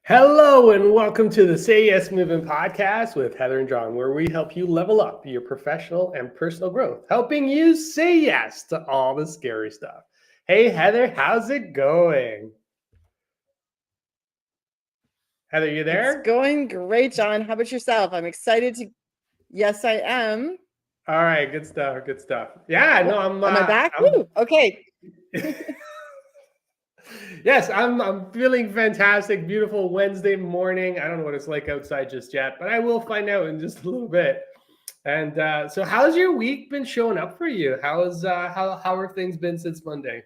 Hello and welcome to the Say Yes Movement podcast with Heather and John, where we help you level up your professional and personal growth, helping you say yes to all the scary stuff. Hey, Heather, how's it going? Heather, you It's there? going great, John. How about yourself? I'm excited to. Yes, I am. All right, good stuff. Good stuff. Yeah, no, Am I back? I'm. Woo! Okay. Yes, I'm feeling fantastic. Beautiful Wednesday morning. I don't know what it's like outside just yet, but I will find out in just a little bit. And so, how's your week been showing up for you? How have things been since Monday?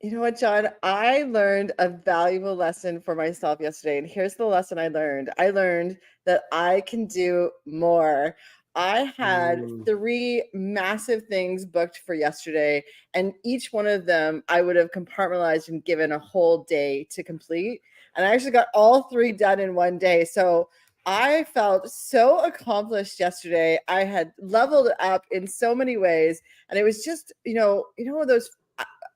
You know what, John? I learned a valuable lesson for myself yesterday. And here's the lesson I learned. I learned that I can do more. I had Mm, 3 massive things booked for yesterday, and each one of them I would have compartmentalized and given a whole day to complete. And I actually got all 3 done in one day. So I felt so accomplished yesterday. I had leveled up in so many ways. And it was just, those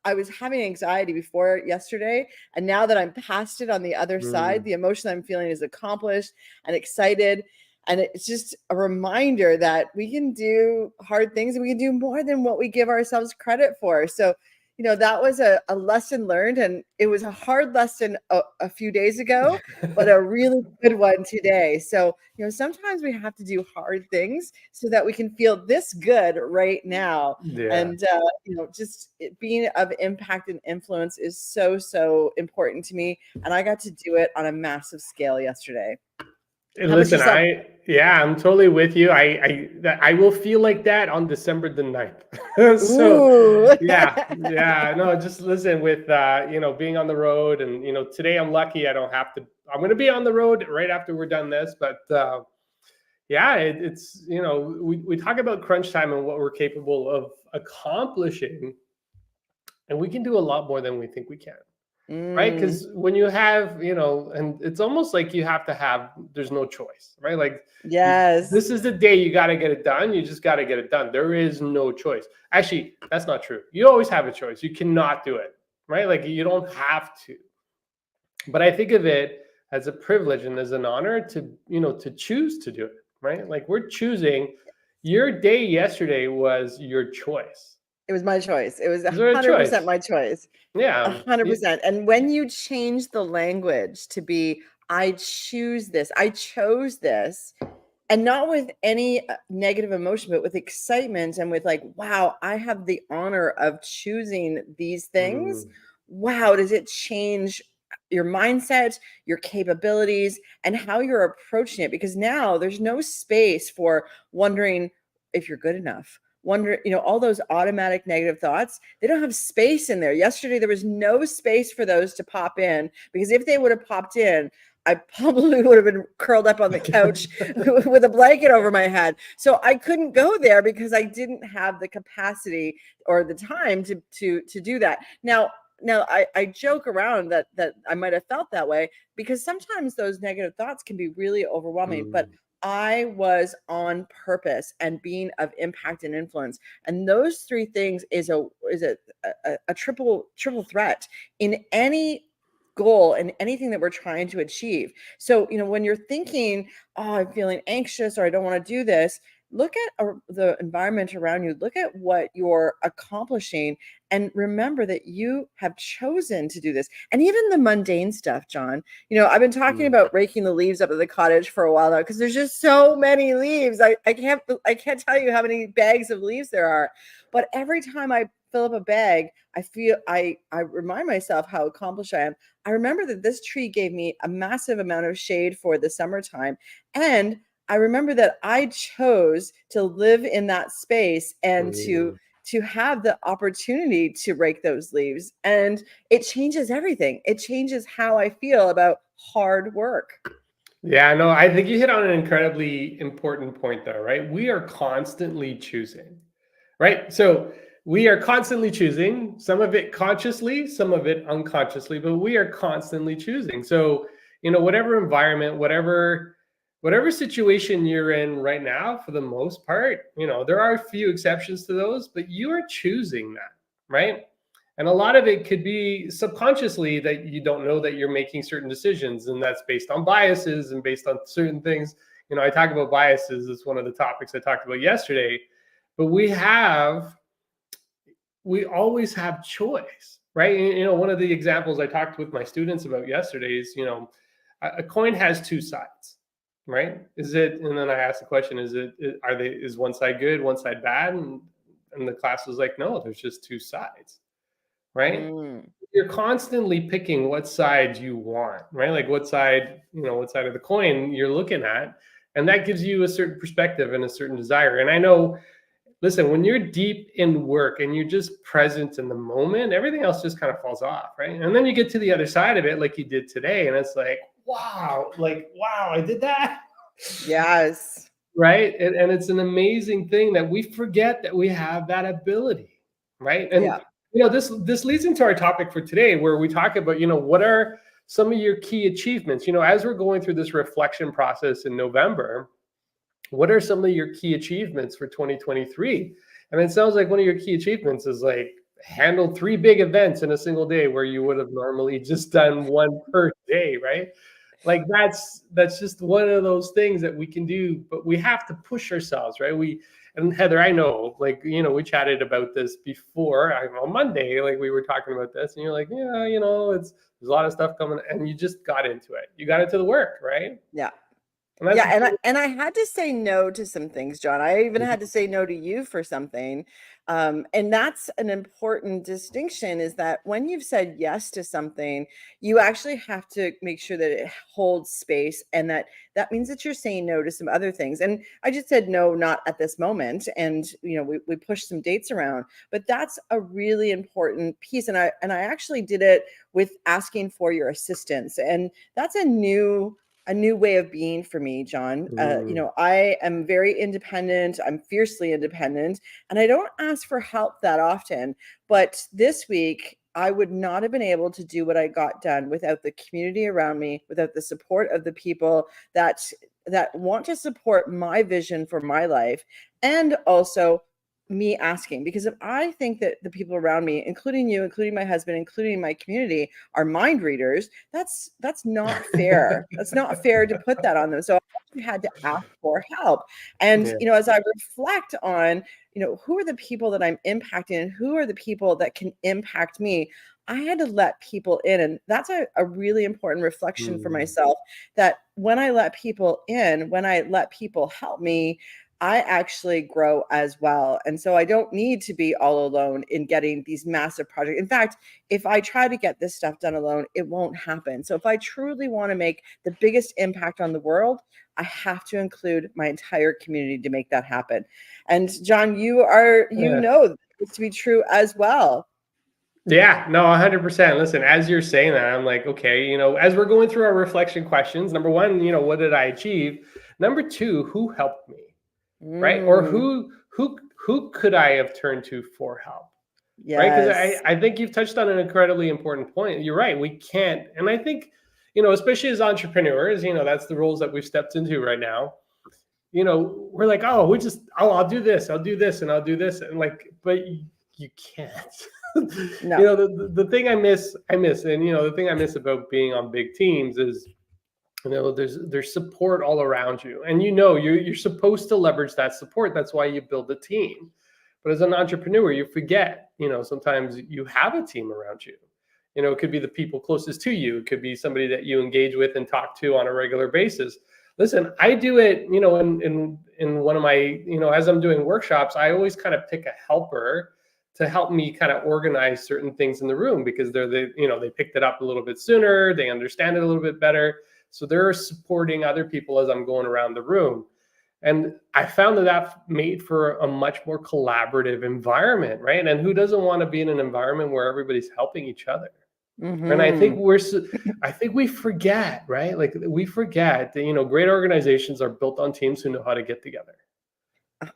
I was having anxiety before yesterday, and now that I'm past it on the other side, mm. the emotion I'm feeling is accomplished and excited. And it's just a reminder that we can do hard things and we can do more than what we give ourselves credit for. So, that was a lesson learned, and it was a hard lesson a few days ago, but a really good one today. So, sometimes we have to do hard things so that we can feel this good right now. Yeah. And just being of impact and influence is so important to me, and I got to do it on a massive scale yesterday. And How about listen, yourself? I'm totally with you. I will feel like that on December the 9th. So Ooh. yeah, no, just listen with being on the road, and today I'm lucky I don't have to. I'm going to be on the road right after we're done this, but yeah, it's we talk about crunch time and what we're capable of accomplishing, and we can do a lot more than we think we can. Right, Mm, because when you have and it's almost like you have to have, there's no choice, right? Like yes. this is the day you got to get it done. You just got to get it done. There is no choice. Actually, that's not true. You always have a choice. You cannot do it, right? Like you don't have to. But I think of it as a privilege and as an honor to to choose to do it, right? Like we're choosing. Your day yesterday was your choice. It was my choice. It was It was a 100% choice. my choice. Yeah. 100%. And when you change the language to be, I choose this, I chose this, and not with any negative emotion, but with excitement and with like, wow, I have the honor of choosing these things. Mm, Wow, does it change your mindset, your capabilities, and how you're approaching it? Because now there's no space for wondering if you're good enough. Wonder, all those automatic negative thoughts, they don't have space in there. Yesterday, there was no space for those to pop in, because if they would have popped in, I probably would have been curled up on the couch with a blanket over my head. So I couldn't go there because I didn't have the capacity or the time to do that. Now I joke around that I might have felt that way, because sometimes those negative thoughts can be really overwhelming. But mm. I was on purpose and being of impact and influence. And those 3 things is a triple threat in any goal and anything that we're trying to achieve. So, when you're thinking, oh, I'm feeling anxious or I don't want to do this, look at the environment around you, look at what you're accomplishing, and remember that you have chosen to do this. And even the mundane stuff, John, I've been talking Mm. about raking the leaves up at the cottage for a while now, because there's just so many leaves. I can't tell you how many bags of leaves there are. But every time I fill up a bag, I remind myself how accomplished I am. I remember that this tree gave me a massive amount of shade for the summertime. And I remember that I chose to live in that space and to Mm. have the opportunity to rake those leaves. And it changes everything. It changes how I feel about hard work. Yeah, no, I think you hit on an incredibly important point there, right? We are constantly choosing, right? So we are constantly choosing, some of it consciously, some of it unconsciously, but we are constantly choosing. So, whatever environment, whatever situation you're in right now, for the most part, there are a few exceptions to those, but you are choosing that, right? And a lot of it could be subconsciously that you don't know that you're making certain decisions, and that's based on biases and based on certain things. I talk about biases. It's one of the topics I talked about yesterday. But we always have choice, right? One of the examples I talked with my students about yesterday is, a coin has two sides, right? And then I asked the question, is one side good, one side bad? And the class was like, no, there's just two sides, right? Mm. You're constantly picking what side you want, right? Like what side of the coin you're looking at. And that gives you a certain perspective and a certain desire. And I know, listen, when you're deep in work and you're just present in the moment, everything else just kind of falls off, right? And then you get to the other side of it, like you did today, and it's like, wow, I did that. Yes. Right. And it's an amazing thing that we forget that we have that ability, right? And this leads into our topic for today, where we talk about, what are some of your key achievements? As we're going through this reflection process in November, what are some of your key achievements for 2023? And it sounds like one of your key achievements is like handle 3 big events in a single day where you would have normally just done one per day, right? Like that's just one of those things that we can do, but we have to push ourselves, right? And Heather, I know, we chatted about this before on Monday, like we were talking about this, and you're like, yeah, there's a lot of stuff coming, and you just got into it. You got into the work, right? Yeah. And And I had to say no to some things, John. I even had to say no to you for something. And that's an important distinction, is that when you've said yes to something, you actually have to make sure that it holds space, and that means that you're saying no to some other things. And I just said no, not at this moment. And, we pushed some dates around, but that's a really important piece. And I actually did it with asking for your assistance. And that's a new way of being for me, John. I am very independent. I'm fiercely independent, and I don't ask for help that often. But this week, I would not have been able to do what I got done without the community around me, without the support of the people that want to support my vision for my life, and also me asking. Because if I think that the people around me, including you, including my husband, including my community, are mind readers, that's not fair. That's not fair to put that on them. So I had to ask for help. And as I reflect on, who are the people that I'm impacting, and who are the people that can impact me, I had to let people in. And that's a really important reflection for myself, that when I let people in, when I let people help me, I actually grow as well. And so I don't need to be all alone in getting these massive projects. In fact, if I try to get this stuff done alone, it won't happen. So if I truly want to make the biggest impact on the world, I have to include my entire community to make that happen. And John, you know this to be true as well. Yeah, no, 100%. Listen, as you're saying that, I'm like, okay, as we're going through our reflection questions, number one, what did I achieve? Number two, who helped me? Right? Or who could I have turned to for help? Yes. Right? Because I think you've touched on an incredibly important point. You're right. We can't, and I think, especially as entrepreneurs, that's the roles that we've stepped into right now. We're like, oh, I'll do this, and I'll do this, and but you can't. No. The thing I miss, and the thing I miss about being on big teams is, there's support all around you, and you're supposed to leverage that support. That's why you build a team. But as an entrepreneur, you forget, sometimes you have a team around you. It could be the people closest to you. It could be somebody that you engage with and talk to on a regular basis. Listen, I do it, in one of my, as I'm doing workshops, I always kind of pick a helper to help me kind of organize certain things in the room, because they picked it up a little bit sooner. They understand it a little bit better. So they're supporting other people as I'm going around the room. And I found that made for a much more collaborative environment, right? And who doesn't want to be in an environment where everybody's helping each other? And I think we forget, right? Like we forget that, great organizations are built on teams who know how to get together.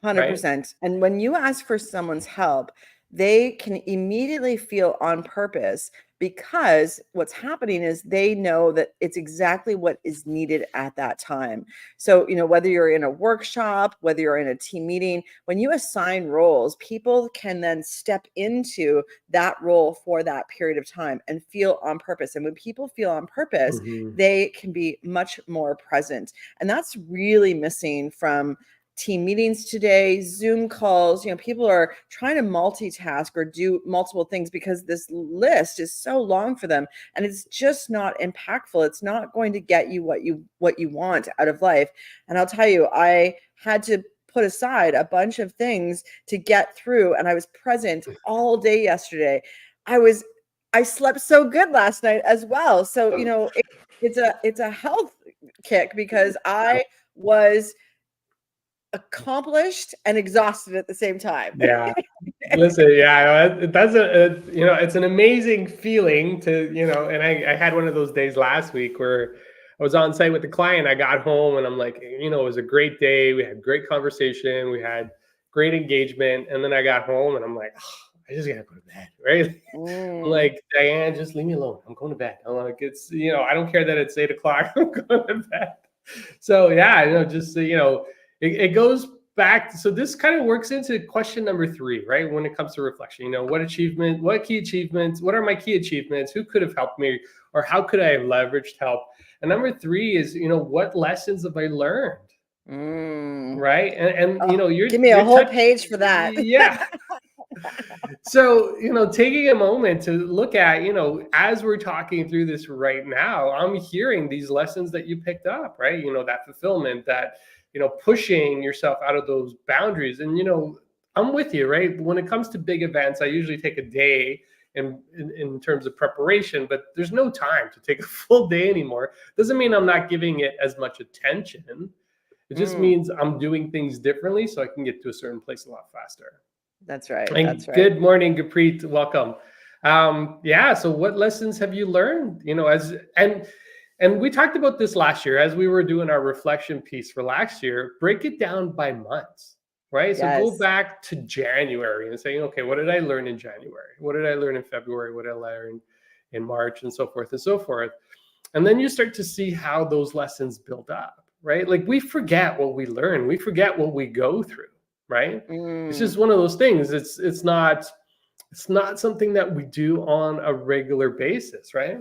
100%. And when you ask for someone's help, they can immediately feel on purpose, because what's happening is they know that it's exactly what is needed at that time. So, whether you're in a workshop, whether you're in a team meeting, when you assign roles, people can then step into that role for that period of time and feel on purpose. And when people feel on purpose, they can be much more present. And that's really missing from team meetings today, Zoom calls. People are trying to multitask or do multiple things because this list is so long for them, and it's just not impactful. It's not going to get you what you want out of life. And I'll tell you, I had to put aside a bunch of things to get through, and I was present all day yesterday. I slept so good last night as well. So, it's a health kick, because I was accomplished and exhausted at the same time. Yeah. Listen, yeah, that's it's an amazing feeling to, and I had one of those days last week where I was on site with the client. I got home and I'm like, it was a great day. We had great conversation. We had great engagement. And then I got home and I'm like, I just gotta go to bed, right? I'm like, Diane, just leave me alone. I'm going to bed. I'm like, it's, I don't care that it's 8:00. I'm going to bed. So yeah, just, it goes back. So this kind of works into question number 3, right? When it comes to reflection, what key achievements, what are my key achievements? Who could have helped me, or how could I have leveraged help? And number 3 is, what lessons have I learned? Right. And give me a whole page for that. Yeah. So, taking a moment to look at, as we're talking through this right now, I'm hearing these lessons that you picked up, right? That fulfillment, that, pushing yourself out of those boundaries. And, I'm with you, right? When it comes to big events, I usually take a day in terms of preparation, but there's no time to take a full day anymore. Doesn't mean I'm not giving it as much attention. It just means I'm doing things differently so I can get to a certain place a lot faster. That's right. And that's right. Good morning, Gurpreet. Welcome. So what lessons have you learned? And we talked about this last year as we were doing our reflection piece for last year. Break it down by months, right? Yes. So go back to January and saying, okay, what did I learn in January? What did I learn in February? What did I learn in March, and so forth and so forth? And then you start to see how those lessons build up, right? Like, we forget what we learn. We forget what we go through, right? It's just one of those things. It's not something that we do on a regular basis, right?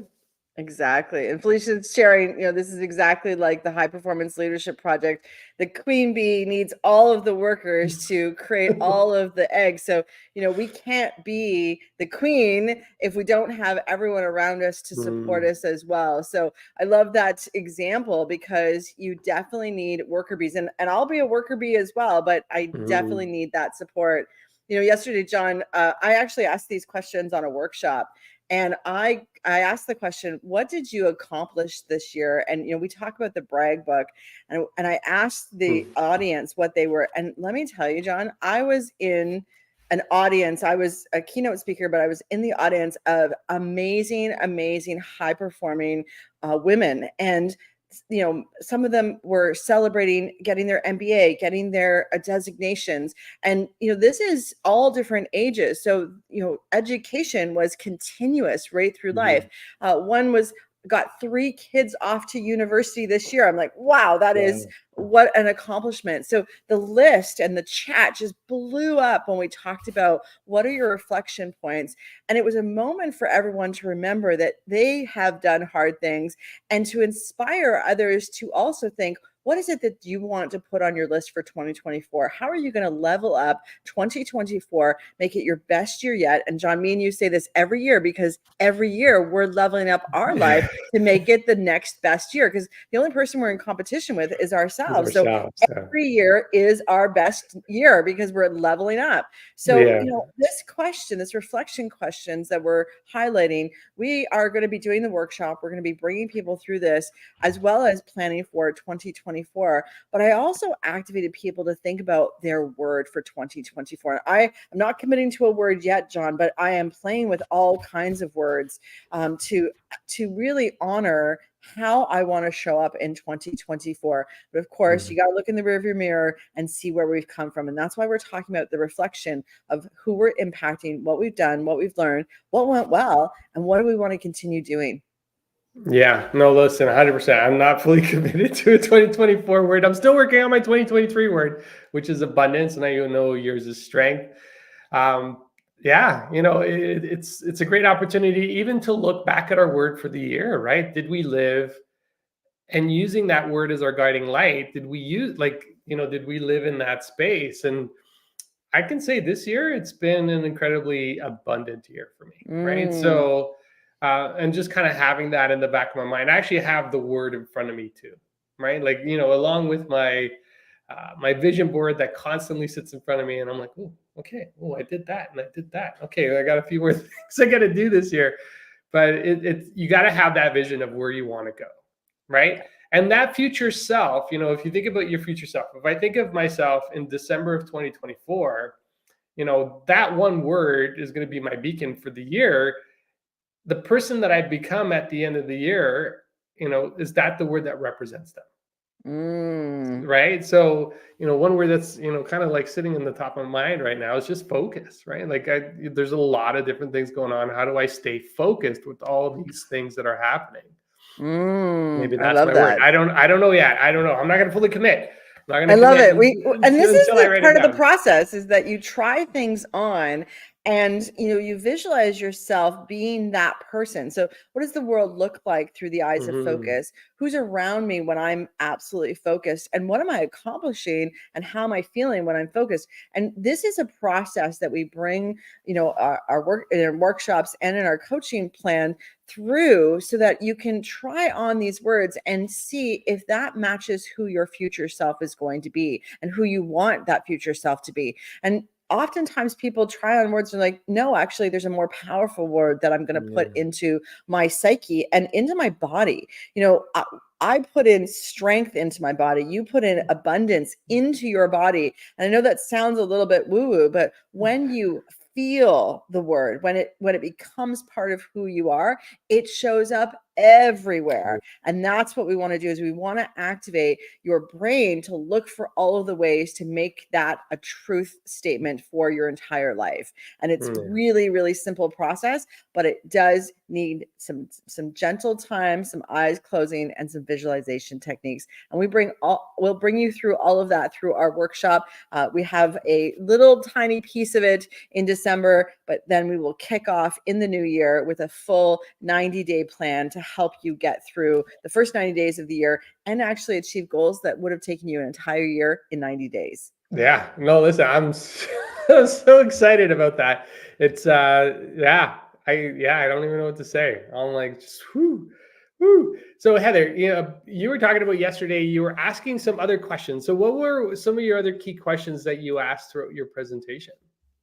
Exactly. And Felicia's sharing, this is exactly like the high performance leadership project. The queen bee needs all of the workers to create all of the eggs. So, we can't be the queen if we don't have everyone around us to support us as well. So I love that example, because you definitely need worker bees, and I'll be a worker bee as well, but I definitely need that support. Yesterday, John, I actually asked these questions on a workshop. And I asked the question, what did you accomplish this year? And, we talk about the brag book, and I asked the audience what they were. And let me tell you, John, I was in an audience. I was a keynote speaker, but I was in the audience of amazing, amazing, high performing women. And some of them were celebrating getting their MBA, getting their designations. And, this is all different ages. So, education was continuous right through life. One got 3 kids off to university this year. I'm like, wow, that is what an accomplishment. So the list and the chat just blew up when we talked about what are your reflection points. And it was a moment for everyone to remember that they have done hard things, and to inspire others to also think, what is it that you want to put on your list for 2024? How are you going to level up 2024, make it your best year yet? And John, me and you say this every year, because every year we're leveling up our life to make it the next best year, because the only person we're in competition with is ourselves. So every year is our best year because we're leveling up. So, this reflection questions that we're highlighting, we are going to be doing the workshop. We're going to be bringing people through this, as well as planning for 2024. But I also activated people to think about their word for 2024. I am not committing to a word yet, John, but I am playing with all kinds of words to really honor how I want to show up in 2024. But of course, you got to look in the rearview mirror and see where we've come from. And that's why we're talking about the reflection of who we're impacting, what we've done, what we've learned, what went well, and what do we want to continue doing. Yeah, no, listen, 100%. I'm not fully committed to a 2024 word. I'm still working on my 2023 word, which is abundance. And I know yours is strength. Yeah, it's a great opportunity even to look back at our word for the year, right? Did we live, and using that word as our guiding light, did we did we live in that space? And I can say this year, it's been an incredibly abundant year for me, right? So, and just kind of having that in the back of my mind, I actually have the word in front of me too, right? Like, along with my vision board that constantly sits in front of me, and I'm like, oh, okay, oh, I did that and I did that. Okay, I got a few more things I got to do this year, but you got to have that vision of where you want to go, right? And that future self, if you think about your future self, if I think of myself in December of 2024, that one word is going to be my beacon for the year. The person that I become at the end of the year, is that the word that represents them? Right. So, one word that's, kind of like sitting in the top of my mind right now is just focus, right? Like there's a lot of different things going on. How do I stay focused with all these things that are happening? Maybe I that's love my that. word. I don't know yet. I don't know. I'm not going to fully commit. I'm not I going to love commit it. And this is until I the write part it of the down. process is that you try things on and you visualize yourself being that person. So what does the world look like through the eyes of focus? Who's around me when I'm absolutely focused? And what am I accomplishing? And how am I feeling when I'm focused? And this is a process that we bring, our work in our workshops and in our coaching plan through so that you can try on these words and see if that matches who your future self is going to be and who you want that future self to be. And oftentimes people try on words and like, no, actually, there's a more powerful word that I'm going to put into my psyche and into my body. I put in strength into my body. You put in abundance into your body. And I know that sounds a little bit woo-woo, but when you feel the word, when it becomes part of who you are, it shows up everywhere. And that's what we want to do is we want to activate your brain to look for all of the ways to make that a truth statement for your entire life. And it's really, really simple process, but it does need some gentle time, some eyes closing, and some visualization techniques. And we'll bring you through all of that through our workshop. We have a little tiny piece of it in December, but then we will kick off in the new year with a full 90-day plan to help you get through the first 90 days of the year and actually achieve goals that would have taken you an entire year in 90 days. Yeah, no, listen, I'm so excited about that. It's I don't even know what to say. I'm like, just whoo. So Heather, you were talking about yesterday, you were asking some other questions. So what were some of your other key questions that you asked throughout your presentation?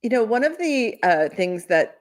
One of the things that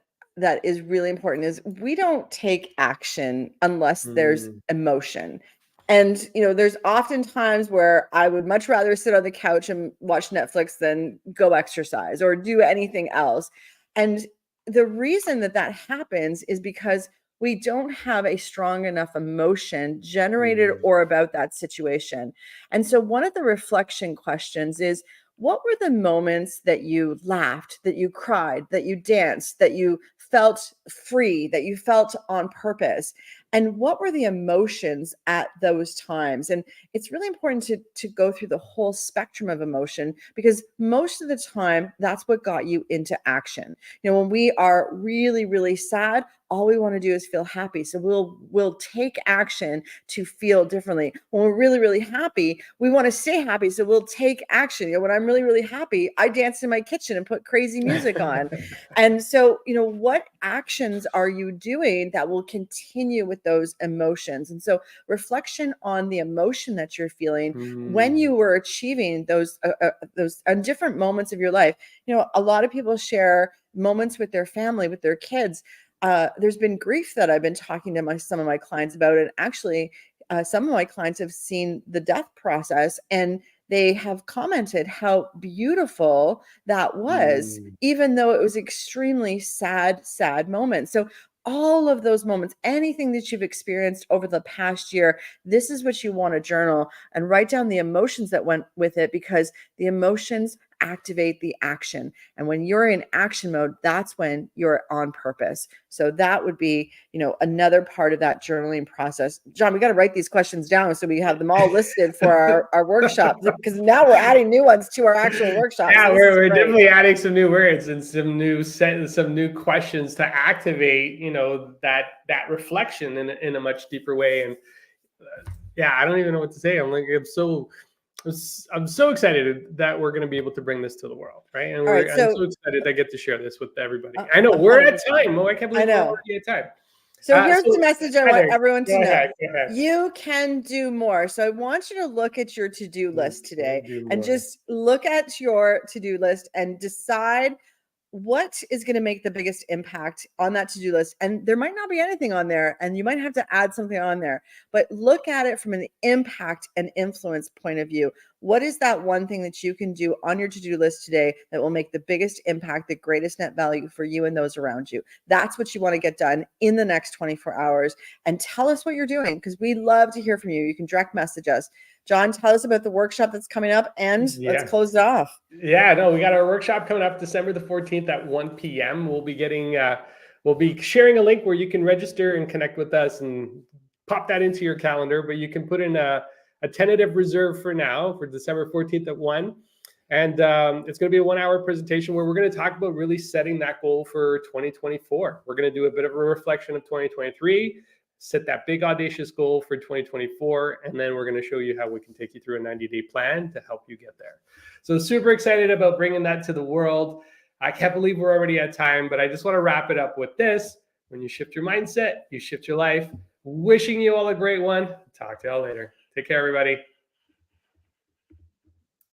is really important is we don't take action unless there's emotion. And there's often times where I would much rather sit on the couch and watch Netflix than go exercise or do anything else. And the reason that happens is because we don't have a strong enough emotion generated or about that situation. And so one of the reflection questions is, what were the moments that you laughed, that you cried, that you danced, that you felt free, that you felt on purpose? And what were the emotions at those times? And it's really important to go through the whole spectrum of emotion, because most of the time, that's what got you into action. When we are really, really sad, all we want to do is feel happy. So we'll take action to feel differently. When we're really, really happy, we want to stay happy. So we'll take action. When I'm really, really happy, I dance in my kitchen and put crazy music on. And so, what actions are you doing that will continue with those emotions? And so reflection on the emotion that you're feeling when you were achieving those different moments of your life. A lot of people share moments with their family, with their kids. There's been grief that I've been talking to some of my clients about. And actually, some of my clients have seen the death process and they have commented how beautiful that was, even though it was extremely sad moment. So all of those moments, anything that you've experienced over the past year, this is what you want to journal, and write down the emotions that went with it, because the emotions activate the action. And when you're in action mode, that's when you're on purpose. So that would be, another part of that journaling process. John, we got to write these questions down so we have them all listed for our workshop, because now we're adding new ones to our actual workshop. Yeah, so we're definitely adding some new words and some new questions to activate, that reflection in a much deeper way. And yeah, I don't even know what to say. I'm so excited that we're going to be able to bring this to the world, right? And I'm so excited I get to share this with everybody. I know we're at time. Oh, I can't believe we're already at time. So here's the message I want everyone to know. Go ahead. You can do more. So I want you to look at your to-do list today and just look at your to-do list and decide what is going to make the biggest impact on that to-do list. And there might not be anything on there, and you might have to add something on there, but look at it from an impact and influence point of view. What is that one thing that you can do on your to-do list today that will make the biggest impact, the greatest net value for you and those around you? That's what you want to get done in the next 24 hours. And tell us what you're doing, because we love to hear from you. You can direct message us. John, tell us about the workshop that's coming up, and let's close it off. Yeah, no, we got our workshop coming up December the 14th at 1 p.m. We'll be sharing a link where you can register and connect with us and pop that into your calendar, but you can put in a tentative reserve for now for December 14th at 1. And it's going to be a 1-hour presentation where we're going to talk about really setting that goal for 2024. We're going to do a bit of a reflection of 2023, set that big audacious goal for 2024, and then we're going to show you how we can take you through a 90-day plan to help you get there. So super excited about bringing that to the world. I can't believe we're already at time, but I just want to wrap it up with this. When you shift your mindset, you shift your life. Wishing you all a great one. Talk to y'all later. Take care, everybody.